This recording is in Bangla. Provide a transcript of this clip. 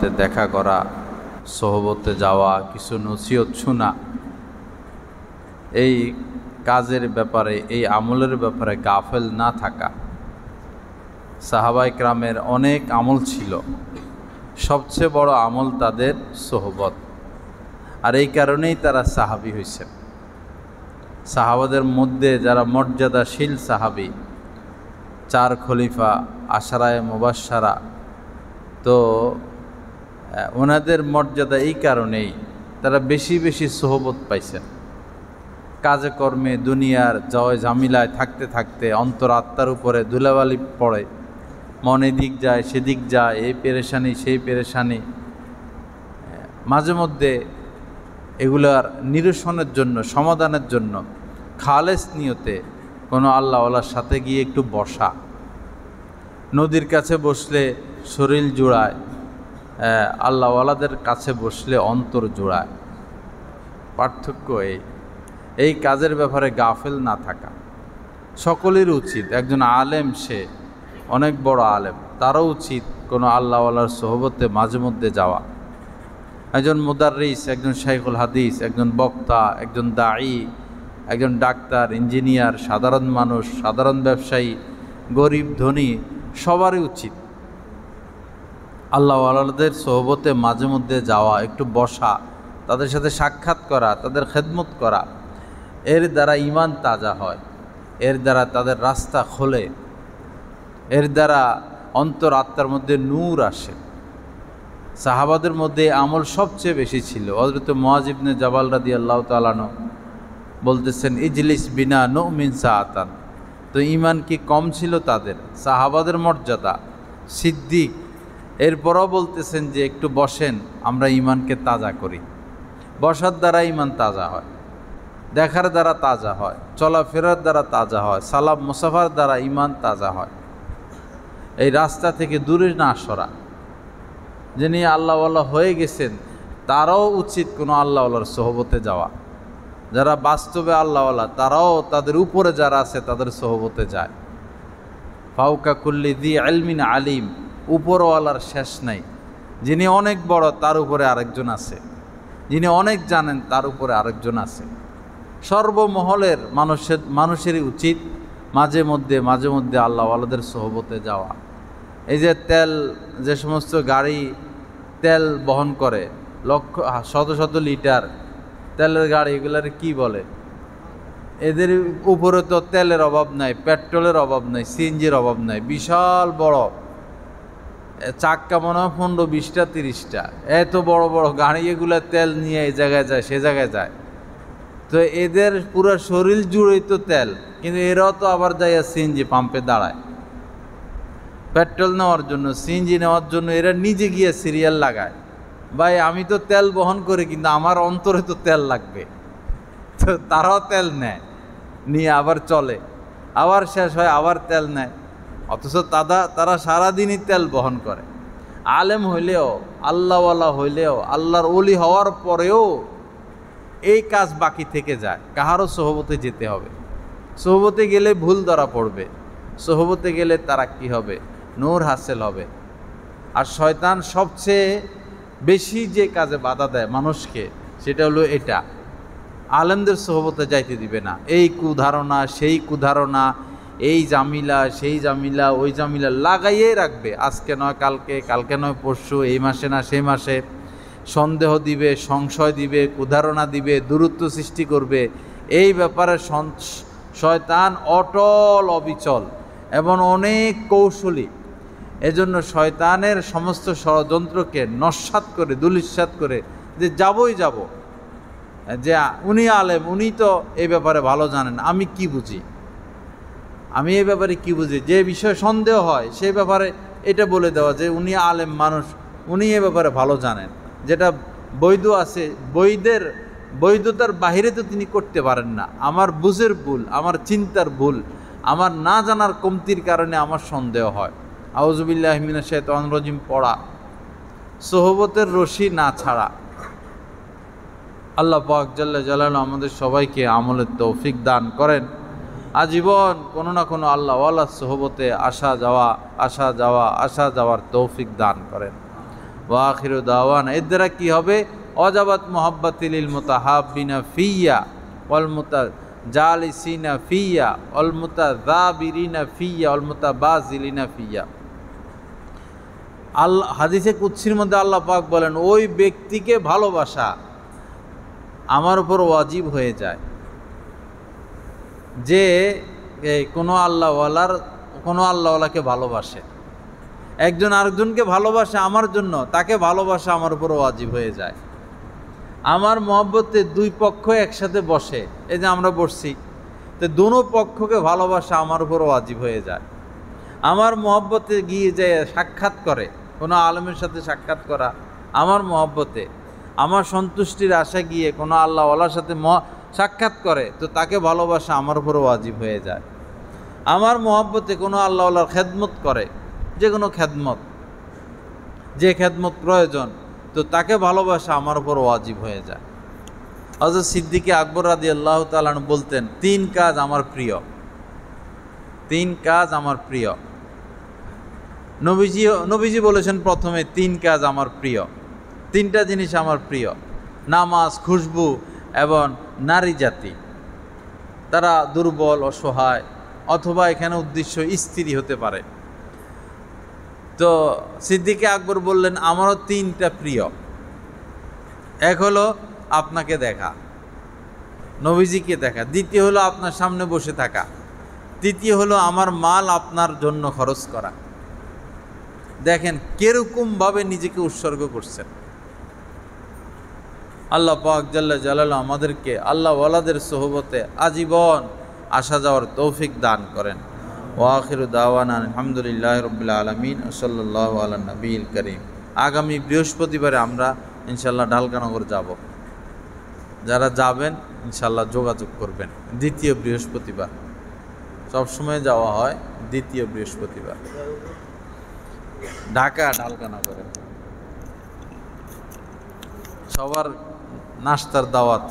সাথে দেখা করা, সোহবতে যাওয়া, কিছু নসিহত শোনা, এই কাজের ব্যাপারে, এই আমলের ব্যাপারে গাফেল না থাকা। সাহাবায়ে কেরামের অনেক আমল ছিল, সবচেয়ে বড় আমল তাদের সোহবত, আর এই কারণেই তারা সাহাবী হয়েছেন। সাহাবাদের মধ্যে যারা মর্যাদাশীল সাহাবী, 4 খলিফা, আশারায়ে মুবাশশারা, তো ওনাদের মর্যাদা এই কারণেই তারা বেশি বেশি সোহবত পাইছেন। কাজে কর্মে দুনিয়ার জয় ঝামেলায় থাকতে থাকতে অন্তর আত্মার উপরে ধুলাবালি পড়ে, মনে দিক যায় সেদিক যায়, এই পেরেশানি সেই পেরেশানি। মাঝে মধ্যে এগুলার নিরসনের জন্য, সমাধানের জন্য খালেস নিয়তে কোনো আল্লাহওয়ালার সাথে গিয়ে একটু বসা। নদীর কাছে বসলে শরীর জোড়ায়, আল্লাহওয়ালাদের কাছে বসলে অন্তর জোড়ায়। পার্থক্য এই কাজের ব্যাপারে গাফেল না থাকা সকলের উচিত। একজন আলেম, সে অনেক বড় আলেম, তারও উচিত কোনো আল্লাহওয়ালার সোহবতে মাঝে মধ্যে যাওয়া। একজন মুদাররিস, একজন শাইখুল হাদিস, একজন বক্তা, একজন দাঈ, একজন ডাক্তার, ইঞ্জিনিয়ার, সাধারণ মানুষ, সাধারণ ব্যবসায়ী, গরিব ধনী, সবারই উচিত আল্লাহওয়ালাদের সোহবতে মাঝে মধ্যে যাওয়া, একটু বসা, তাদের সাথে সাক্ষাৎ করা, তাদের খেদমত করা। এর দ্বারা ঈমান তাজা হয়, এর দ্বারা তাদের রাস্তা খোলে, এর দ্বারা অন্তর আত্মার মধ্যে নূর আসে। সাহাবাদের মধ্যে আমল সবচেয়ে বেশি ছিল। হযরত মুআয ইবনে জাবাল রাদিয়াল্লাহু তাআলা আনহু বলতেছেন, ইজলিস বিনা নুমিন সাআতান। তো ঈমান কি কম ছিল তাদের? সাহাবাদের মর্যাদা, সিদ্দিক, এরপরও বলতেছেন যে একটু বসেন, আমরা ঈমানকে তাজা করি। বসার দ্বারা ঈমান তাজা হয়, দেখার দ্বারা তাজা হয়, চলাফেরার দ্বারা তাজা হয়, সালাম মুসাফার দ্বারা ঈমান তাজা হয়। এই রাস্তা থেকে দূরে না সরা। যিনি আল্লাহওয়ালা হয়ে গেছেন তারাও উচিত কোনো আল্লাহওয়ালার সোহবতে যাওয়া। যারা বাস্তবে আল্লাহওয়ালা তারাও তাদের উপরে যারা আছে তাদের সোহবতে যায়। ফাওকা কুল্লি যি ইলমিন আলিম, উপরওয়ালার শেষ নাই। যিনি অনেক বড় তার উপরে আরেকজন আছে, যিনি অনেক জানেন তার উপরে আরেকজন আছে। সর্বমহলের মানুষেরই উচিত মাঝে মধ্যে আল্লাহওয়ালাদের সোহবতে যাওয়া। এই যে তেল, যে সমস্ত গাড়ি তেল বহন করে, শত শত লিটার তেলের গাড়ি, এগুলার কি বলে? এদের উপরে তো তেলের অভাব নাই, পেট্রোলের অভাব নাই, সিএনজির অভাব নাই। বিশাল বড় চাক্কা, মনে হয় 15, 20টা, 30টা, এত বড় বড় গাড়ি, এগুলা তেল নিয়ে এই জায়গায় যায় সে জায়গায় যায়। তো এদের পুরো শরীর জুড়েই তো তেল, কিন্তু এরাও তো আবার যায় সিএনজি পাম্পে দাঁড়ায় পেট্রোল নেওয়ার জন্য, সিএনজি নেওয়ার জন্য। এরা নিজে গিয়ে সিরিয়াল লাগায়, ভাই আমি তো তেল বহন করি কিন্তু আমার অন্তরে তো তেল লাগবে। তো তারাও তেল নেয়, নিয়ে আবার চলে, আবার শেষ হয়, আবার তেল নেয়। অথচ তারা সারাদিনই তেল বহন করে। আলেম হইলেও, আল্লাহওয়ালা হইলেও, আল্লাহর ওলি হওয়ার পরেও এই কাজ বাকি থেকে যায়। কাহারও সোহবতে যেতে হবে। সোহবতে গেলে ভুল ধরা পড়বে, সোহবতে গেলে তারা কি হবে? নূর হাসিল হবে। আর শয়তান সবচেয়ে বেশি যে কাজে বাধা দেয় মানুষকে, সেটা হলো এটা, আলেমদের সোহবতে যাইতে দিবে না। এই কুধারণা, সেই কুধারণা, এই জামিলা, সেই জামিলা, ওই জামিলা লাগাইয়ে রাখবে। আজকে নয় কালকে, কালকে নয় পরশু, এই মাসে না সেই মাসে। সন্দেহ দিবে, সংশয় দিবে, কুধারণা দিবে, দূরত্ব সৃষ্টি করবে। এই ব্যাপারে শয়তান অটল অবিচল এবং অনেক কৌশলী। এজন্য শয়তানের সমস্ত ষড়যন্ত্রকে নস্যাৎ করে, দুলিশ্বাত করে, যে যাবই যাব, যে উনি আলেম, উনি তো এই ব্যাপারে ভালো জানেন, আমি কি বুঝি, আমি এই ব্যাপারে কি বুঝি। যে বিষয়ে সন্দেহ হয় সেই ব্যাপারে এটা বলে দেওয়া যে উনি আলেম মানুষ, উনি এ ব্যাপারে ভালো জানেন। যেটা বৈধ আছে, বৈধতার বাহিরে তো তিনি করতে পারেন না। আমার বুঝের ভুল, আমার চিন্তার ভুল, আমার না জানার কমতির কারণে আমার সন্দেহ হয়। আউযুবিল্লাহি মিনাশ শাইতানির রাজিম পড়া, সোহবতের রশি না ছাড়া। আল্লাহ পাক জাল্লা জালালুহু আমাদের সবাইকে আমলের তৌফিক দান করেন। আজীবন কোনো না কোনো আল্লাহওয়ালার সোহবতে আসা যাওয়ার তৌফিক দান করেন। ওয়া আখিরু দাওয়ানা। এর দ্বারা কী হবে? অজাবাত মোহাব্বাতিল মুতাহাব্বিনা ফিয়া ওয়াল মুতাজালিসিনা ফিয়া ওয়াল মুতাযাবিরিনা ফিয়া ওয়াল মুতাবাযিলিনা ফিয়া। আল্লাহ হাদিসে কুদসির মধ্যে আল্লাহ পাক বলেন, ওই ব্যক্তিকে ভালোবাসা আমার উপর ওয়াজিব হয়ে যায় যে কোনো আল্লাহওয়ালাকে ভালোবাসে, একজন আরেকজনকে ভালোবাসে আমার জন্য, তাকে ভালোবাসা আমার উপর ওয়াজিব হয়ে যায়। আমার মহব্বতে দুই পক্ষ একসাথে বসে, এই যে আমরা বসছি, তো দোনো পক্ষকে ভালোবাসা আমার উপর ওয়াজিব হয়ে যায়। আমার মহব্বতে গিয়ে যে সাক্ষাৎ করে, কোনো আলেমের সাথে সাক্ষাৎ করা আমার মহব্বতে, আমার সন্তুষ্টির আশা গিয়ে কোনো আল্লাহওয়ালার সাথে সাক্ষাৎ করে, তো তাকে ভালোবাসা আমার উপর ওয়াজিব হয়ে যায়। আমার মহব্বতে কোনো আল্লাহওয়ালার খেদমত করে, যে কোনো খেদমত, যে খেদমত প্রয়োজন, তো তাকে ভালোবাসা আমার উপর ওয়াজিব হয়ে যায়। হযরত সিদ্দিক আকবর রাদিয়াল্লাহু তাআলা আনহু বলতেন, তিন কাজ আমার প্রিয়, তিন কাজ আমার প্রিয়। নবীজি বলেছেন প্রথমে, তিন কাজ আমার প্রিয়, তিনটা জিনিস আমার প্রিয়: নামাজ, খুশবু এবং নারী জাতি। তারা দুর্বল, অসহায়, অথবা এখানে উদ্দেশ্য স্ত্রী হতে পারে। তো সিদ্দিক আকবর বললেন, আমারও তিনটা প্রিয়। এক হলো আপনাকে দেখা, নবীজিকে দেখা, দ্বিতীয় হলো আপনার সামনে বসে থাকা, তৃতীয় হলো আমার মাল আপনার জন্য খরচ করা। দেখেন কিরকমভাবে নিজেকে উৎসর্গ করছেন। আল্লাহ পাক জাল্লা জালালু আমাদেরকে আল্লাহ ওয়ালাদের সোহবতে আজীবন আসা যাওয়ার তৌফিক দান করেন। ওয়া আখিরু দাওয়ানা আলহামদুলিল্লাহি রাব্বিল আলামিন ওয়া সাল্লাল্লাহু আলা নবিয়িল কারীম। আগামী বৃহস্পতিবারে আমরা ইনশাআল্লাহ ঢালকানগর যাব। যারা যাবেন ইনশাআল্লাহ যোগাযোগ করবেন। দ্বিতীয় বৃহস্পতিবার, সবসময় যাওয়া হয় দ্বিতীয় বৃহস্পতিবার, ঢাকা ঢালকানগরে। সবার নাস্তার দাওয়াত।